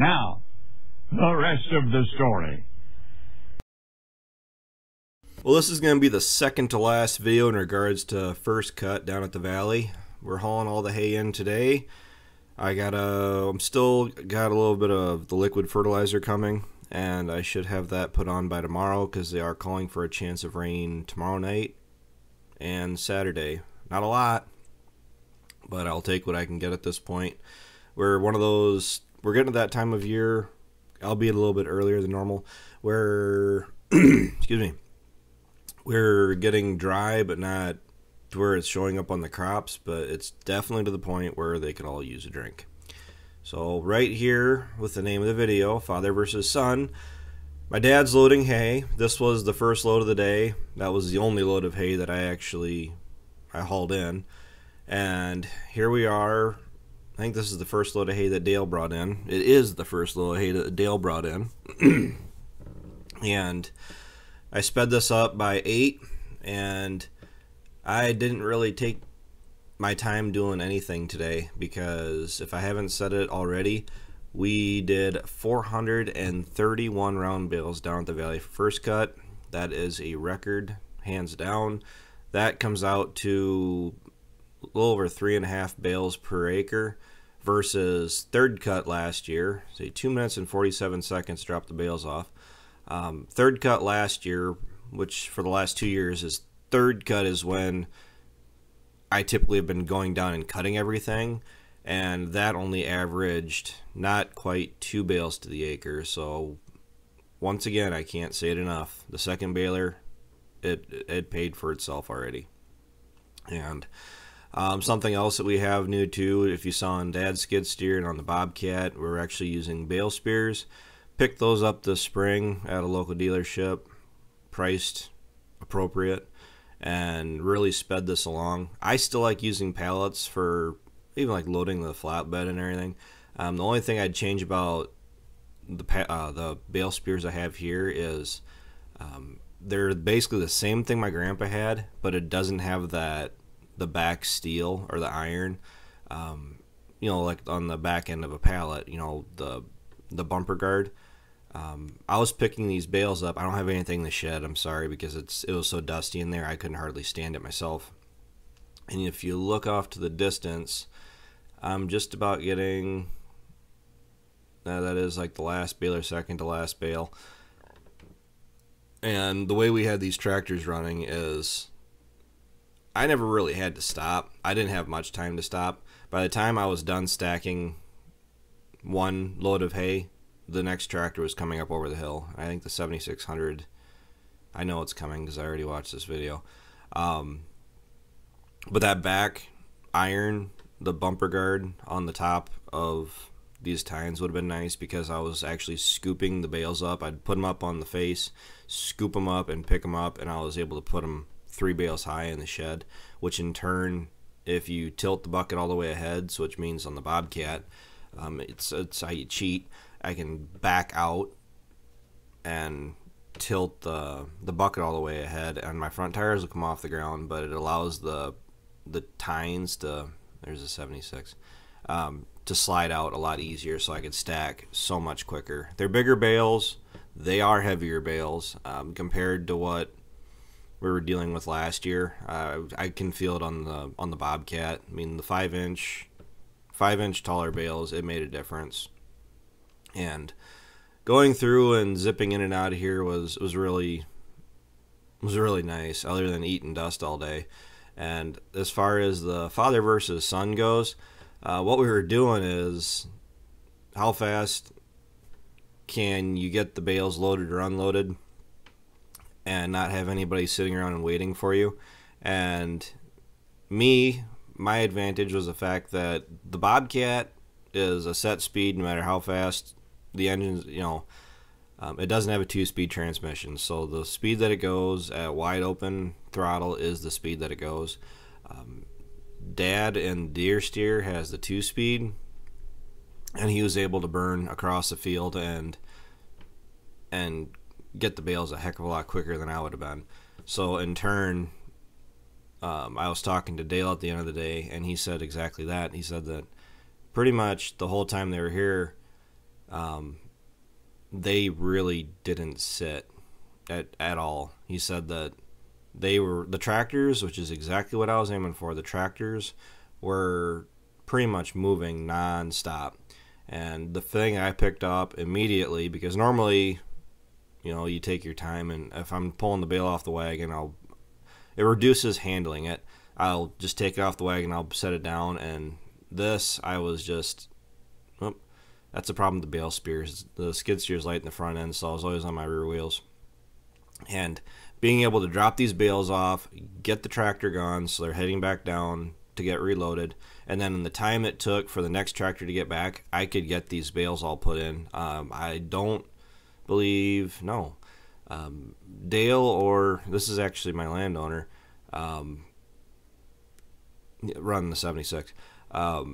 Now, the rest of the story. Well, this is going to be the second to last video in regards to first cut down at the valley. We're hauling all the hay in today. I'm still got a little bit of the liquid fertilizer coming, and I should have that put on by tomorrow because they are calling for a chance of rain tomorrow night and Saturday. Not a lot, but I'll take what I can get at this point. We're getting to that time of year, albeit a little bit earlier than normal, where excuse me, we're getting dry, but not to where it's showing up on the crops, but it's definitely to the point where they could all use a drink. So right here with the name of the video, Father versus Son, my dad's loading hay. This was the first load of the day. That was the only load of hay that I hauled in. And here we are. I think this is the first load of hay that Dale brought in. It is the first load of hay that Dale brought in. And I sped this up by 8, and I didn't really take my time doing anything today because if I haven't said it already, we did 431 round bales down at the valley for first cut. That is a record, hands down. That comes out to a little over 3.5 bales per acre versus third cut last year. Say 2 minutes and 47 seconds dropped the bales off. Third cut last year, which for the last 2 years is third cut, is when I typically have been going down and cutting everything, and that only averaged not quite 2 bales to the acre. So once again, I can't say it enough. The second baler, it paid for itself already. And something else that we have new too, if you saw on Dad's skid steer and on the Bobcat, we're actually using bale spears. Picked those up this spring at a local dealership, priced appropriate, and really sped this along. I still like using pallets for even like loading the flatbed and everything. The only thing I'd change about the bale spears I have here is they're basically the same thing my grandpa had, but it doesn't have the back steel or the iron, like on the back end of a pallet, the bumper guard. I was picking these bales up. I don't have anything in the shed, I'm sorry, because it was so dusty in there I couldn't hardly stand it myself. And if you look off to the distance, I'm just about getting that is like the last bale or second to last bale. And the way we had these tractors running is I never really had to stop. I didn't have much time to stop. By the time I was done stacking one load of hay, the next tractor was coming up over the hill. I think the 7600, I know it's coming because I already watched this video. But that back iron, the bumper guard on the top of these tines would have been nice because I was actually scooping the bales up. I'd put them up on the face, scoop them up and pick them up, and I was able to put them 3 bales high in the shed, which in turn, if you tilt the bucket all the way ahead, so which means on the Bobcat, it's how you cheat. I can back out and tilt the bucket all the way ahead, and my front tires will come off the ground, but it allows the tines to, there's a 76, to slide out a lot easier, so I could stack so much quicker. They're bigger bales, they are heavier bales compared to what we were dealing with last year. I can feel it on the Bobcat. I mean, the 5-inch taller bales, it made a difference. And going through and zipping in and out of here was really nice, other than eating dust all day. And as far as the father versus son goes, what we were doing is how fast can you get the bales loaded or unloaded and not have anybody sitting around and waiting for you. And my advantage was the fact that the Bobcat is a set speed no matter how fast the engine's, it doesn't have a 2-speed transmission, so the speed that it goes at wide open throttle is the speed that it goes. Dad in deer steer has the 2-speed, and he was able to burn across the field and get the bales a heck of a lot quicker than I would have been. So in turn, I was talking to Dale at the end of the day, and he said exactly that. He said that pretty much the whole time they were here, they really didn't sit at all. He said that they were the tractors, which is exactly what I was aiming for. The tractors were pretty much moving non-stop. And the thing I picked up immediately, because normally, you take your time, and if I'm pulling the bale off the wagon, it reduces handling it. I'll just take it off the wagon, I'll set it down, and this, I was just, well, that's the problem with the bale spears. The skid steer's light in the front end, so I was always on my rear wheels. And being able to drop these bales off, get the tractor gone, so they're heading back down to get reloaded, and then in the time it took for the next tractor to get back, I could get these bales all put in. I don't believe, no, Dale, or this is actually my landowner, running the 76. I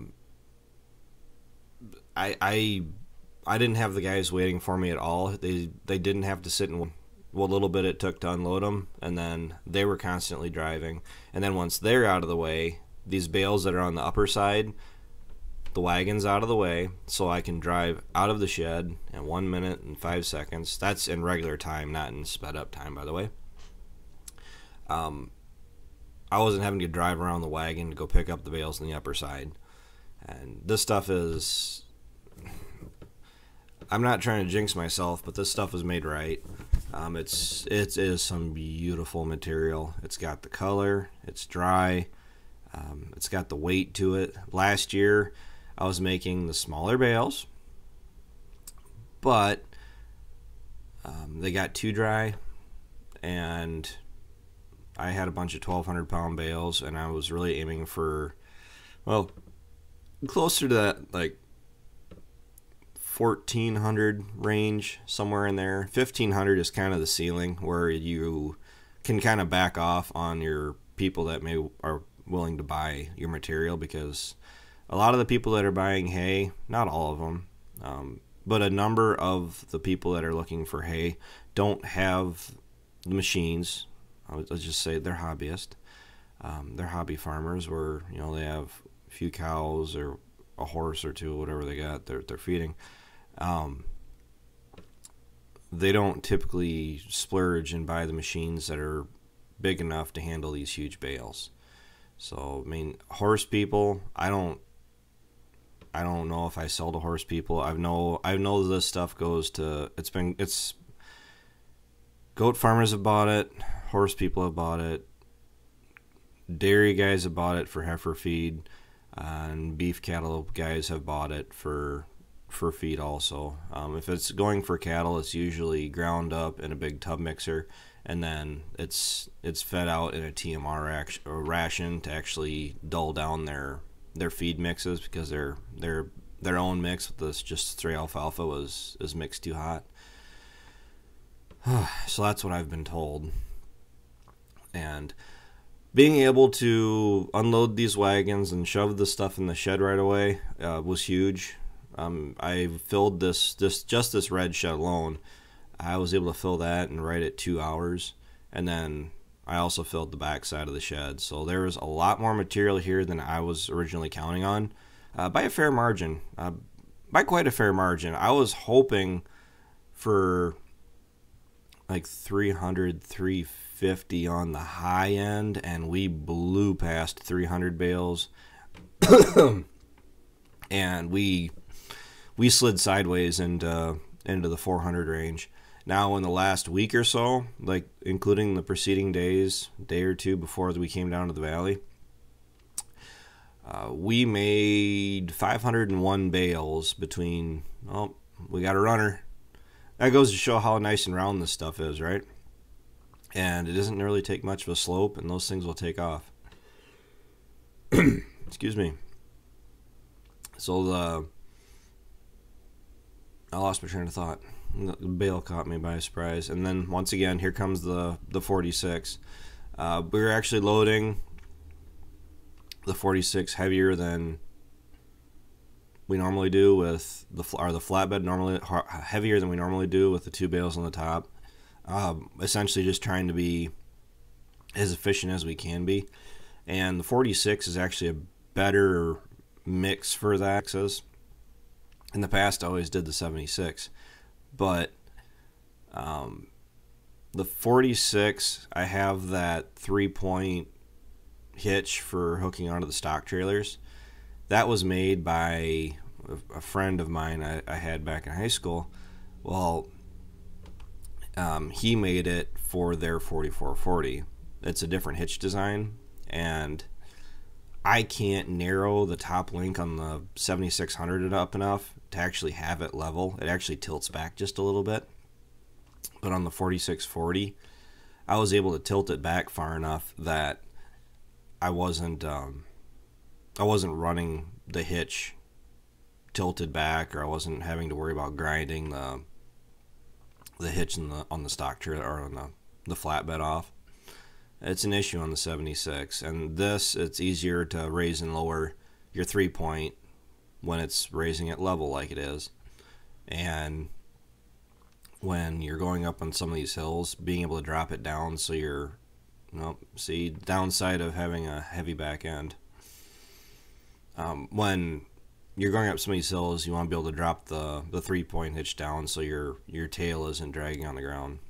didn't have the guys waiting for me at all. They didn't have to sit in what little bit it took to unload them, and then they were constantly driving. And then once they're out of the way, these bales that are on the upper side, the wagon's out of the way, so I can drive out of the shed in 1 minute and 5 seconds. That's in regular time, not in sped up time, by the way. I wasn't having to drive around the wagon to go pick up the bales on the upper side. And this stuff is, I'm not trying to jinx myself, but this stuff is made right. It is some beautiful material. It's got the color, it's dry, it's got the weight to it. Last year I was making the smaller bales, but they got too dry, and I had a bunch of 1,200 pound bales, and I was really aiming for, well, closer to that, like 1,400 range, somewhere in there. 1,500 is kind of the ceiling where you can kind of back off on your people that are willing to buy your material, because a lot of the people that are buying hay, not all of them, but a number of the people that are looking for hay don't have the machines. I'll just say they're hobbyists. They're hobby farmers where, they have a few cows or a horse or two, whatever they got, they're feeding. They don't typically splurge and buy the machines that are big enough to handle these huge bales. So, I mean, horse people, I don't know if I sell to horse people. I know this stuff goes to, it's goat farmers have bought it, horse people have bought it, dairy guys have bought it for heifer feed, and beef cattle guys have bought it for feed also. If it's going for cattle, it's usually ground up in a big tub mixer, and then it's fed out in a TMR ration to actually dull down their feed mixes, because their own mix with this just straight alfalfa is mixed too hot. So that's what I've been told. And being able to unload these wagons and shove the stuff in the shed right away was huge. I filled this red shed alone. I was able to fill that in right at 2 hours, and then I also filled the back side of the shed. So there was a lot more material here than I was originally counting on, by a fair margin, by quite a fair margin. I was hoping for like 300, 350 on the high end, and we blew past 300 bales, and we slid sideways into the 400 range. Now, in the last week or so, like including the preceding day or two before we came down to the valley, we made 501 bales between, well, we got a runner. That goes to show how nice and round this stuff is, right? And it doesn't really take much of a slope, and those things will take off. Excuse me. So I lost my train of thought. The bale caught me by surprise. And then once again, here comes the 46. We were actually loading the 46 heavier than we normally do with the flatbed, normally heavier than we normally do with the two bales on the top. Essentially just trying to be as efficient as we can be. And the 46 is actually a better mix for that. In the past, I always did the 76, but the 46, I have that 3-point hitch for hooking onto the stock trailers. That was made by a friend of mine I had back in high school. Well, he made it for their 4440. It's a different hitch design, and I can't narrow the top link on the 7600 up enough to actually have it level. It actually tilts back just a little bit. But on the 4640, I was able to tilt it back far enough that I wasn't running the hitch tilted back, or I wasn't having to worry about grinding the hitch on the stock trailer or on the flatbed off. It's an issue on the 76, and it's easier to raise and lower your 3-point when it's raising it level like it is. And when you're going up on some of these hills, being able to drop it down so you're, see, downside of having a heavy back end. When you're going up some of these hills, you want to be able to drop the 3-point hitch down so your tail isn't dragging on the ground.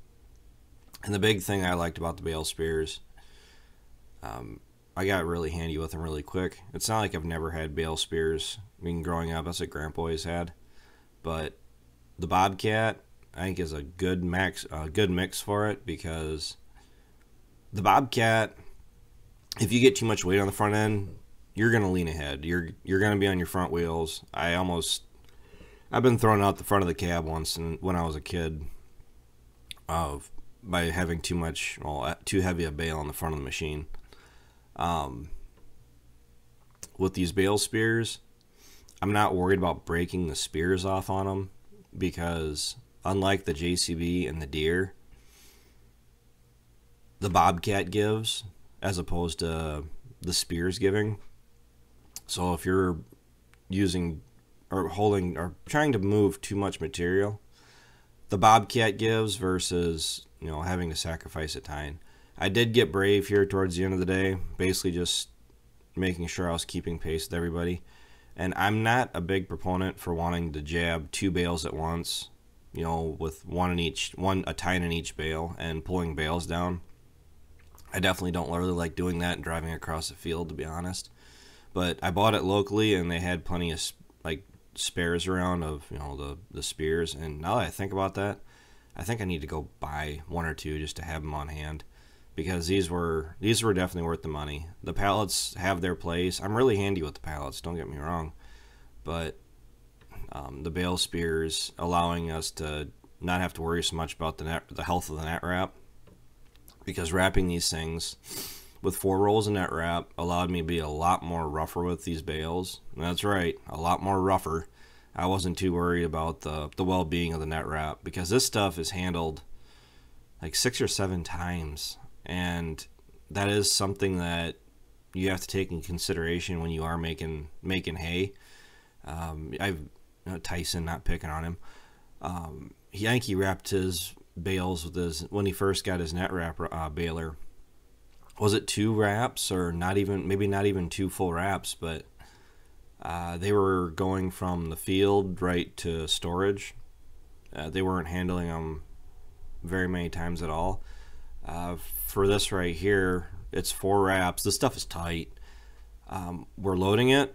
And the big thing I liked about the bale spears, I got really handy with them really quick. It's not like I've never had bale spears. I mean, growing up, that's what Grandpa always had. But the Bobcat, I think, is a good mix for it, because the Bobcat, if you get too much weight on the front end, you're gonna lean ahead. You're gonna be on your front wheels. I've been thrown out the front of the cab once, and when I was a kid, by having too heavy a bale on the front of the machine. With these bale spears, I'm not worried about breaking the spears off on them, because unlike the JCB and the Deere, the Bobcat gives as opposed to the spears giving. So if you're using or holding or trying to move too much material, the Bobcat gives versus having to sacrifice a tine. I did get brave here towards the end of the day, basically just making sure I was keeping pace with everybody. And I'm not a big proponent for wanting to jab 2 bales at once, with a tine in each bale and pulling bales down. I definitely don't really like doing that and driving across the field, to be honest. But I bought it locally, and they had plenty of spares around of the spears. And now that I think about that, I think I need to go buy 1 or 2 just to have them on hand, because these were definitely worth the money. The pallets have their place. I'm really handy with the pallets, don't get me wrong, but the bale spears allowing us to not have to worry so much about the health of the net wrap, because wrapping these things with 4 rolls of net wrap allowed me to be a lot more rougher with these bales. And that's right, a lot more rougher. I wasn't too worried about the well-being of the net wrap, because this stuff is handled like 6 or 7 times, and that is something that you have to take in consideration when you are making hay. Tyson, not picking on him, I think he wrapped his bales with when he first got his net wrap baler. Was it 2 wraps, or maybe not even 2 full wraps, but they were going from the field right to storage. They weren't handling them very many times at all. For this right here, it's 4 wraps. This stuff is tight. We're loading it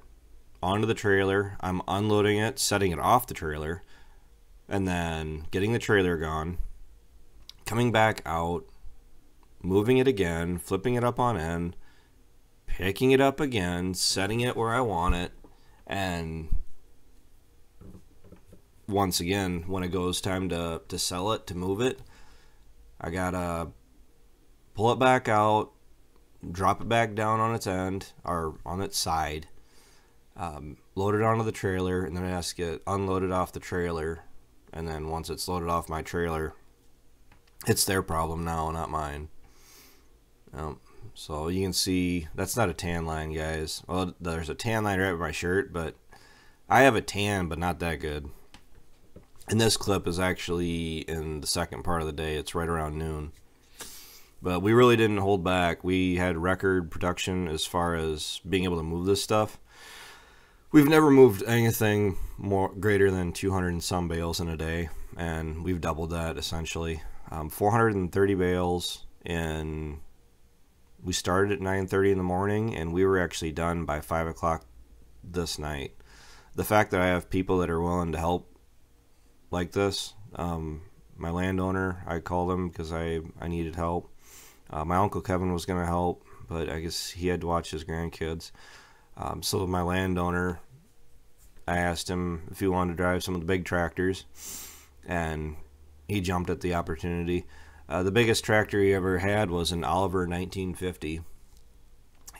onto the trailer. I'm unloading it, setting it off the trailer, and then getting the trailer gone, coming back out, moving it again, flipping it up on end, picking it up again, setting it where I want it, and once again, when it goes time to sell it, to move it, I gotta pull it back out, drop it back down on its end, or on its side, load it onto the trailer, and then it has to get unloaded off the trailer. And then once it's loaded off my trailer, it's their problem now, not mine. So you can see that's not a tan line, guys. Well, there's a tan line right with my shirt, but I have a tan, but not that good. And this clip is actually in the second part of the day. It's right around noon. But we really didn't hold back. We had record production as far as being able to move this stuff. We've never moved anything more greater than 200 and some bales in a day, and we've doubled that essentially. 430 bales, and we started at 9:30 in the morning, and we were actually done by 5 o'clock this night. The fact that I have people that are willing to help like this, my landowner, I called him because I needed help. My Uncle Kevin was going to help, but I guess he had to watch his grandkids. So my landowner, I asked him if he wanted to drive some of the big tractors, and he jumped at the opportunity. The biggest tractor he ever had was an Oliver 1950,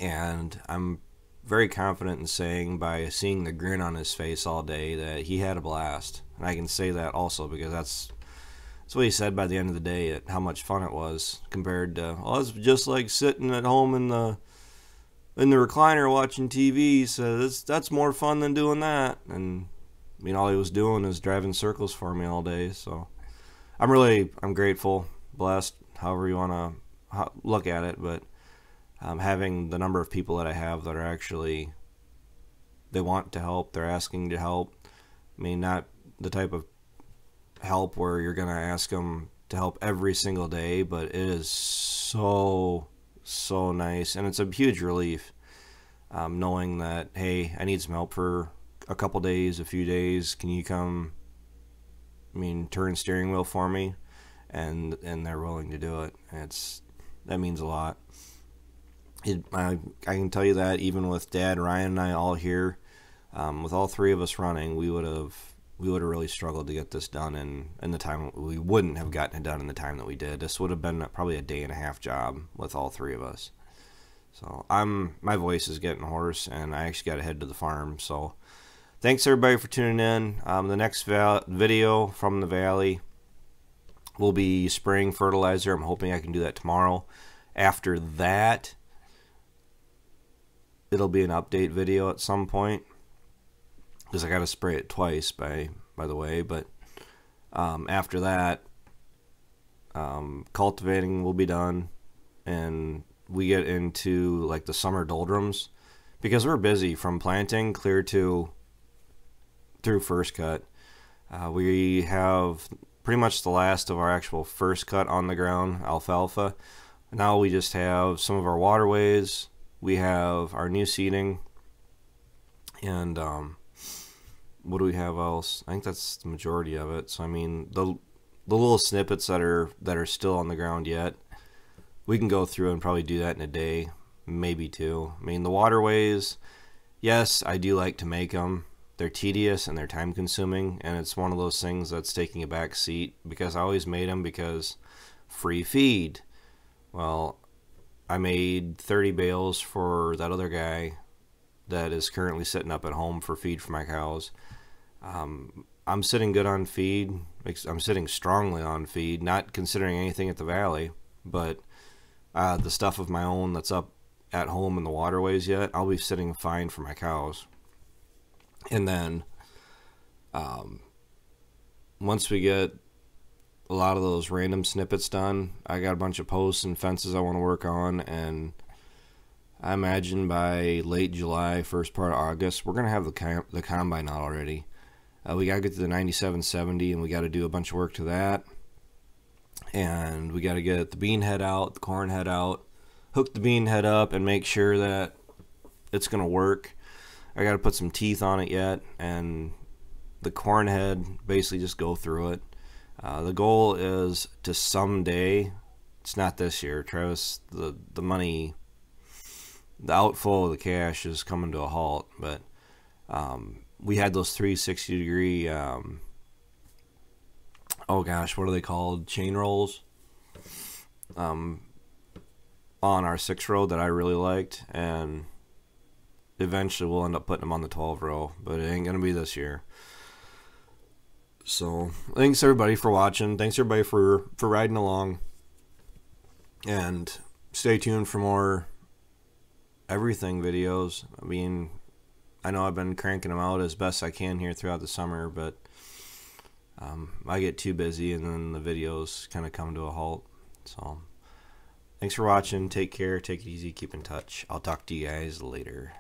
and I'm very confident in saying, by seeing the grin on his face all day, that he had a blast. And I can say that also because that's what he said by the end of the day, at how much fun it was compared to, well, it's just like sitting at home in the recliner watching TV. So that's more fun than doing that. And I mean, all he was doing is driving circles for me all day. So I'm grateful, blessed, however you want to look at it. But having the number of people that I have that are actually, they want to help, they're asking to help. I mean, not the type of help where you're going to ask them to help every single day, but it is so nice, and it's a huge relief knowing that, hey, I need some help for a couple days, a few days, can you come, turn steering wheel for me? And they're willing to do it. That means a lot. I can tell you that even with Dad, Ryan, and I all here, with all three of us running, we would have really struggled to get this done in the time. We wouldn't have gotten it done in the time that we did. This would have been probably a day and a half job with all three of us. So my voice is getting hoarse, and I actually got to head to the farm. So thanks everybody for tuning in. The next video from the valley will be spraying fertilizer. I'm hoping I can do that tomorrow. After that, it'll be an update video at some point, because I got to spray it twice, by the way. But after that, cultivating will be done, and we get into like the summer doldrums, because we're busy from planting clear through first cut. We have pretty much the last of our actual first cut on the ground, alfalfa. Now we just have some of our waterways. We have our new seeding, and what do we have else? I think that's the majority of it. So I mean, the little snippets that are still on the ground yet, we can go through and probably do that in a day, maybe two. I mean, the waterways, yes, I do like to make them. They're tedious and they're time consuming, and it's one of those things that's taking a back seat, because I always made them because free feed. Well, I made 30 bales for that other guy that is currently sitting up at home for feed for my cows. I'm sitting good on feed. I'm sitting strongly on feed, not considering anything at the valley, but the stuff of my own that's up at home in the waterways yet, I'll be sitting fine for my cows. And then once we get a lot of those random snippets done, I got a bunch of posts and fences I want to work on, and I imagine by late July, first part of August, we're going to have the combine out already. We got to get to the 9770, and we got to do a bunch of work to that. And we got to get the bean head out, the corn head out, hook the bean head up, and make sure that it's going to work. I got to put some teeth on it yet, and the corn head, basically just go through it. The goal is to someday, it's not this year, Travis, the money, the outflow of the cash is coming to a halt, but we had those 360-degree, oh gosh, what are they called? Chain rolls on our 6-row that I really liked, and eventually we'll end up putting them on the 12-row, but it ain't going to be this year. So thanks everybody for watching. Thanks everybody for riding along, and stay tuned for more everything videos. I mean, I know I've been cranking them out as best I can here throughout the summer, but I get too busy and then the videos kind of come to a halt. So thanks for watching. Take care. Take it easy. Keep in touch. I'll talk to you guys later.